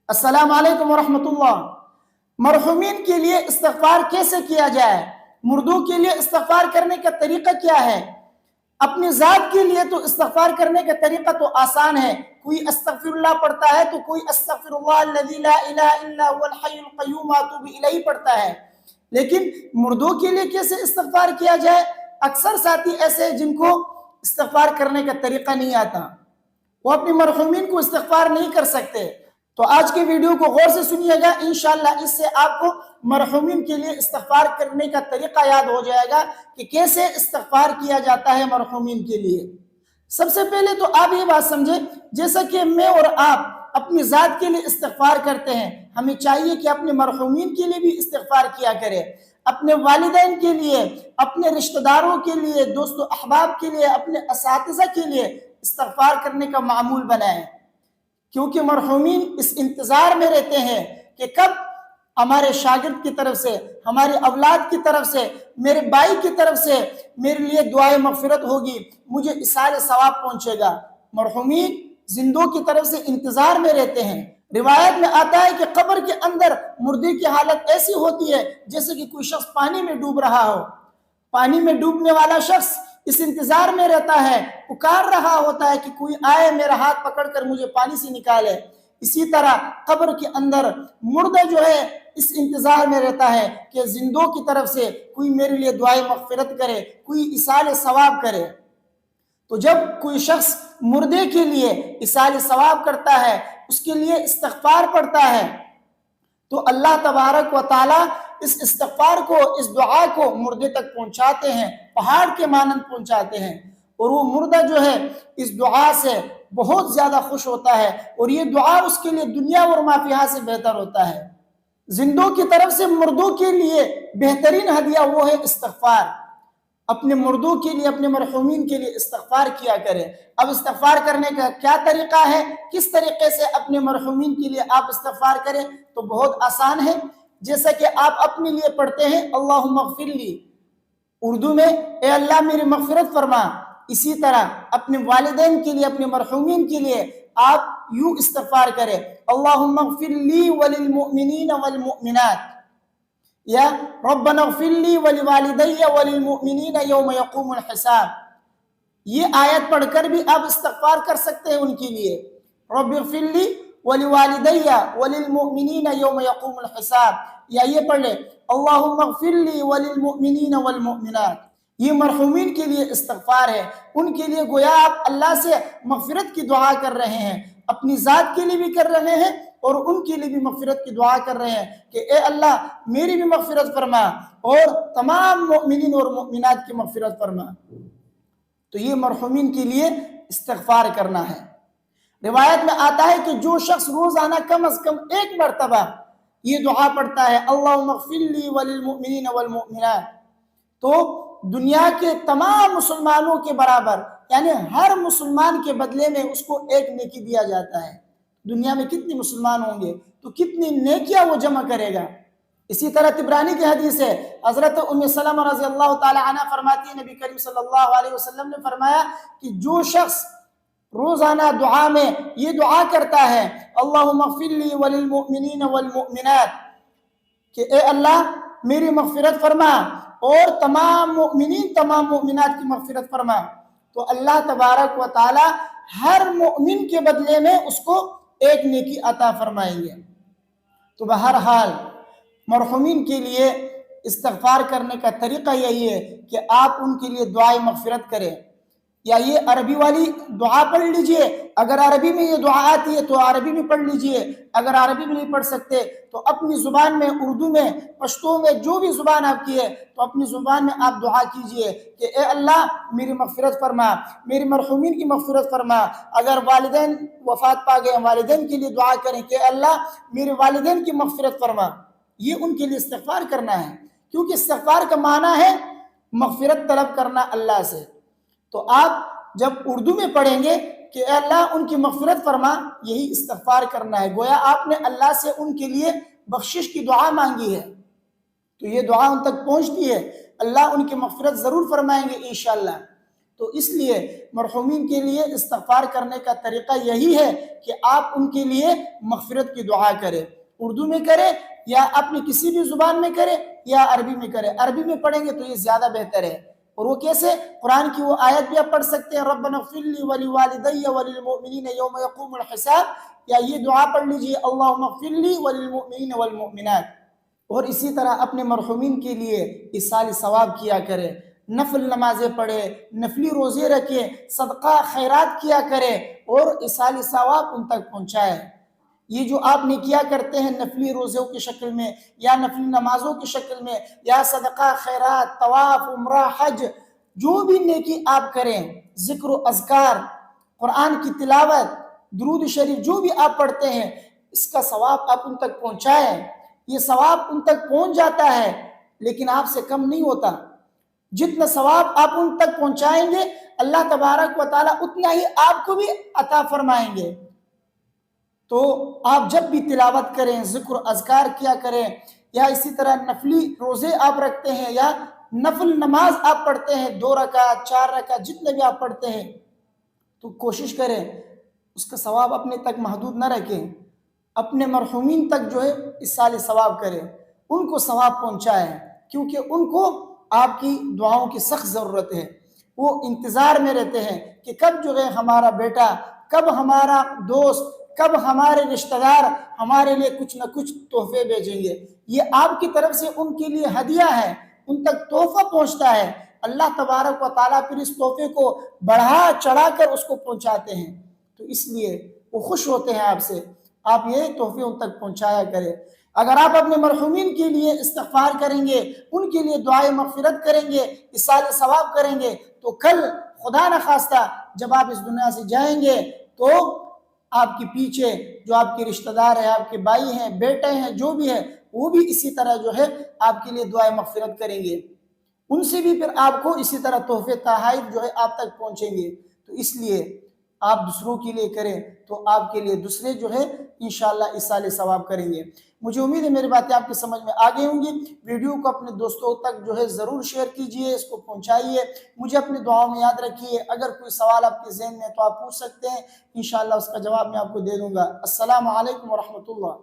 السلام علیکم ورحمۃ اللہ۔ مرحومین کے لیے استغفار کیسے کیا جائے؟ مردوں کے لیے استغفار کرنے کا طریقہ کیا ہے؟ اپنی ذات کے لیے تو استغفار کرنے کا طریقہ تو آسان ہے، کوئی استغفر اللہ پڑھتا ہے تو کوئی استغفر اللہ الذی لا الہ الا هو الحی القیوم واتوب الیہ پڑھتا ہے، لیکن مردوں کے لیے کیسے استغفار کیا جائے؟ اکثر ساتھی ایسے جن کو استغفار کرنے کا طریقہ نہیں آتا، وہ اپنی مرحومین کو استغفار نہیں کر سکتے۔ تو آج کے ویڈیو کو غور سے سنیے گا، انشاءاللہ اس سے آپ کو مرحومین کے لیے استغفار کرنے کا طریقہ یاد ہو جائے گا کہ کیسے استغفار کیا جاتا ہے مرحومین کے لیے۔ سب سے پہلے تو آپ یہ بات سمجھیں، جیسا کہ میں اور آپ اپنی ذات کے لیے استغفار کرتے ہیں، ہمیں چاہیے کہ اپنے مرحومین کے لیے بھی استغفار کیا کرے، اپنے والدین کے لیے، اپنے رشتہ داروں کے لیے، دوست و احباب کے لیے، اپنے اساتذہ کے لیے استغفار کرنے کا معمول بنائیں، کیونکہ مرحومین اس انتظار میں رہتے ہیں کہ کب ہمارے شاگرد کی طرف سے، ہماری اولاد کی طرف سے، میرے بھائی کی طرف سے میرے لیے دعائے مغفرت ہوگی، مجھے اصال ثواب پہنچے گا۔ مرحومین زندوں کی طرف سے انتظار میں رہتے ہیں۔ روایت میں آتا ہے کہ قبر کے اندر مردے کی حالت ایسی ہوتی ہے جیسے کہ کوئی شخص پانی میں ڈوب رہا ہو، پانی میں ڈوبنے والا شخص اس انتظار میں رہتا ہے، پکار رہا ہوتا ہے کہ کوئی آئے میرا ہاتھ پکڑ کر مجھے پانی سے نکالے۔ اسی طرح قبر کے اندر مردہ جو ہے اس انتظار میں رہتا ہے کہ زندوں کی طرف سے کوئی میرے لیے دعائے مغفرت کرے، کوئی ایصال ثواب کرے۔ تو جب کوئی شخص مردے کے لیے ایصال ثواب کرتا ہے، اس کے لیے استغفار پڑھتا ہے، تو اللہ تبارک و تعالی اس استغفار کو، اس دعا کو مردے تک پہنچاتے ہیں، پہاڑ کے مانند پہنچاتے ہیں، اور وہ مردہ جو ہے اس دعا سے بہت زیادہ خوش ہوتا ہے، اور یہ دعا اس کے لیے دنیا اور ما فیہا سے بہتر ہوتا ہے۔ زندوں کی طرف سے مردوں کے لیے بہترین ہدیہ وہ ہے استغفار۔ اپنے مردوں کے لیے، اپنے مرحومین کے لیے استغفار کیا کرے۔ اب استغفار کرنے کا کیا طریقہ ہے، کس طریقے سے اپنے مرحومین کے لیے آپ استغفار کریں؟ تو بہت آسان ہے، جیسا کہ آپ اپنے لیے پڑھتے ہیں اللہم اغفر لی، اردو میں اے اللہ میری مغفرت فرما، اسی طرح اپنے والدین کے لیے، اپنے مرحومین کے لیے آپ یوں استغفار کریں اللہم اغفر لی وللمؤمنین والمؤمنات، یا ربنا اغفر لی ولوالدی وللمؤمنین یوم یقوم الحساب۔ یہ آیت پڑھ کر بھی آپ استغفار کر سکتے ہیں ان کے لیے، رب اغفر لی ولوالدی وللمؤمنین یوم یقوم الحساب، یا یہ پڑھ لیں اللہم اغفر لی وللمؤمنین والمؤمنات۔ یہ مرحومین کے لیے استغفار ہے، ان کے لیے گویا آپ اللہ سے مغفرت کی دعا کر رہے ہیں، اپنی ذات کے لیے بھی کر رہے ہیں اور ان کے لیے بھی مغفرت کی دعا کر رہے ہیں کہ اے اللہ میری بھی مغفرت فرما اور تمام مؤمنین اور مؤمنات کی مغفرت فرما۔ تو یہ مرحومین کے لیے استغفار کرنا ہے۔ روایت میں آتا ہے کہ جو شخص روزانہ کم از کم ایک مرتبہ یہ دعا پڑھتا ہے اللہم اغفر لی وللمؤمنین والمؤمنات، تو دنیا کے تمام مسلمانوں کے برابر، یعنی ہر مسلمان کے بدلے میں اس کو ایک نیکی دیا جاتا ہے۔ دنیا میں کتنے مسلمان ہوں گے تو کتنی نیکیاں وہ جمع کرے گا۔ اسی طرح طبرانی کی حدیث ہے، حضرت ام سلمہ رضی اللہ تعالی عنہ فرماتی ہے نبی کریم صلی اللہ علیہ وسلم نے فرمایا کہ جو شخص روزانہ دعا میں یہ دعا کرتا ہے اللہم اغفر لی وللمؤمنین والمؤمنات کہ اے اللہ میری مغفرت فرما اور تمام مؤمنین تمام مؤمنات کی مغفرت فرما، تو اللہ تبارک و تعالی ہر مؤمن کے بدلے میں اس کو ایک نیکی عطا فرمائیں گے۔ تو بہرحال مرحومین کے لیے استغفار کرنے کا طریقہ یہی ہے کہ آپ ان کے لیے دعائے مغفرت کریں، یا یہ عربی والی دعا پڑھ لیجئے، اگر عربی میں یہ دعا آتی ہے تو عربی میں پڑھ لیجئے، اگر عربی میں نہیں پڑھ سکتے تو اپنی زبان میں، اردو میں، پشتو میں، جو بھی زبان آپ کی ہے تو اپنی زبان میں آپ دعا کیجئے کہ اے اللہ میری مغفرت فرما، میری مرحومین کی مغفرت فرما۔ اگر والدین وفات پا گئے، والدین کے لیے دعا کریں کہ اے اللہ میرے والدین کی مغفرت فرما، یہ ان کے لیے استغفار کرنا ہے، کیونکہ استغفار کا معنی ہے مغفرت طلب کرنا اللہ سے۔ تو آپ جب اردو میں پڑھیں گے کہ اے اللہ ان کی مغفرت فرما، یہی استغفار کرنا ہے، گویا آپ نے اللہ سے ان کے لیے بخشش کی دعا مانگی ہے، تو یہ دعا ان تک پہنچتی ہے، اللہ ان کی مغفرت ضرور فرمائیں گے انشاءاللہ۔ تو اس لیے مرحومین کے لیے استغفار کرنے کا طریقہ یہی ہے کہ آپ ان کے لیے مغفرت کی دعا کریں، اردو میں کریں یا اپنی کسی بھی زبان میں کریں یا عربی میں کریں۔ عربی میں پڑھیں گے تو یہ زیادہ بہتر ہے، اور وہ کیسے؟ قرآن کی وہ آیت بھی آپ پڑھ سکتے ہیں، ربنا اغفر لی ولوالدی وللمؤمنین یوم یقوم الحساب، یا یہ دعا پڑھ لیجئے اللہم اغفر لی وللمؤمنین والمؤمنات۔ اور اسی طرح اپنے مرحومین کے لیے ایصال ثواب کیا کریں، نفل نمازیں پڑھیں، نفلی روزے رکھیں، صدقہ خیرات کیا کریں اور ایصال ثواب ان تک پہنچائیں۔ یہ جو آپ نیکیاں کرتے ہیں نفلی روزوں کی شکل میں یا نفلی نمازوں کی شکل میں یا صدقہ خیرات، طواف، عمرہ، حج، جو بھی نیکی آپ کریں، ذکر و اذکار، قرآن کی تلاوت، درود شریف جو بھی آپ پڑھتے ہیں، اس کا ثواب آپ ان تک پہنچائیں۔ یہ ثواب ان تک پہنچ جاتا ہے لیکن آپ سے کم نہیں ہوتا، جتنا ثواب آپ ان تک پہنچائیں گے اللہ تبارک و تعالیٰ اتنا ہی آپ کو بھی عطا فرمائیں گے۔ تو آپ جب بھی تلاوت کریں، ذکر و اذکار کیا کریں، یا اسی طرح نفلی روزے آپ رکھتے ہیں یا نفل نماز آپ پڑھتے ہیں، 2 رکعت 4 رکعت جتنے بھی آپ پڑھتے ہیں، تو کوشش کریں اس کا ثواب اپنے تک محدود نہ رکھیں، اپنے مرحومین تک جو ہے ایصال ثواب کریں، ان کو ثواب پہنچائیں، کیونکہ ان کو آپ کی دعاؤں کی سخت ضرورت ہے۔ وہ انتظار میں رہتے ہیں کہ کب جو ہے ہمارا بیٹا، کب ہمارا دوست، کب ہمارے رشتہ دار ہمارے لیے کچھ نہ کچھ تحفے بھیجیں گے۔ یہ آپ کی طرف سے ان کے لیے ہدیہ ہے، ان تک تحفہ پہنچتا ہے، اللہ تبارک و تعالیٰ پھر اس تحفے کو بڑھا چڑھا کر اس کو پہنچاتے ہیں، تو اس لیے وہ خوش ہوتے ہیں آپ سے، آپ یہ تحفے ان تک پہنچایا کریں۔ اگر آپ اپنے مرحومین کے لیے استغفار کریں گے، ان کے لیے دعائے مغفرت کریں گے، ایصال ثواب کریں گے، تو کل خدا نخواستہ جب آپ اس دنیا سے جائیں گے تو آپ کے پیچھے جو آپ کے رشتہ دار ہیں، آپ کے بھائی ہیں، بیٹے ہیں، جو بھی ہیں، وہ بھی اسی طرح جو ہے آپ کے لیے دعائے مغفرت کریں گے، ان سے بھی پھر آپ کو اسی طرح تحفے تحائف جو ہے آپ تک پہنچیں گے۔ تو اس لیے آپ دوسروں کے لیے کریں تو آپ کے لیے دوسرے جو ہے انشاءاللہ ایصال ثواب کریں گے۔ مجھے امید ہے میری باتیں آپ کی سمجھ میں آ گئی ہوں گی۔ ویڈیو کو اپنے دوستوں تک جو ہے ضرور شیئر کیجئے، اس کو پہنچائیے، مجھے اپنی دعاؤں میں یاد رکھیے۔ اگر کوئی سوال آپ کے ذہن میں تو آپ پوچھ سکتے ہیں، انشاءاللہ اس کا جواب میں آپ کو دے دوں گا۔ السلام علیکم ورحمۃ اللہ۔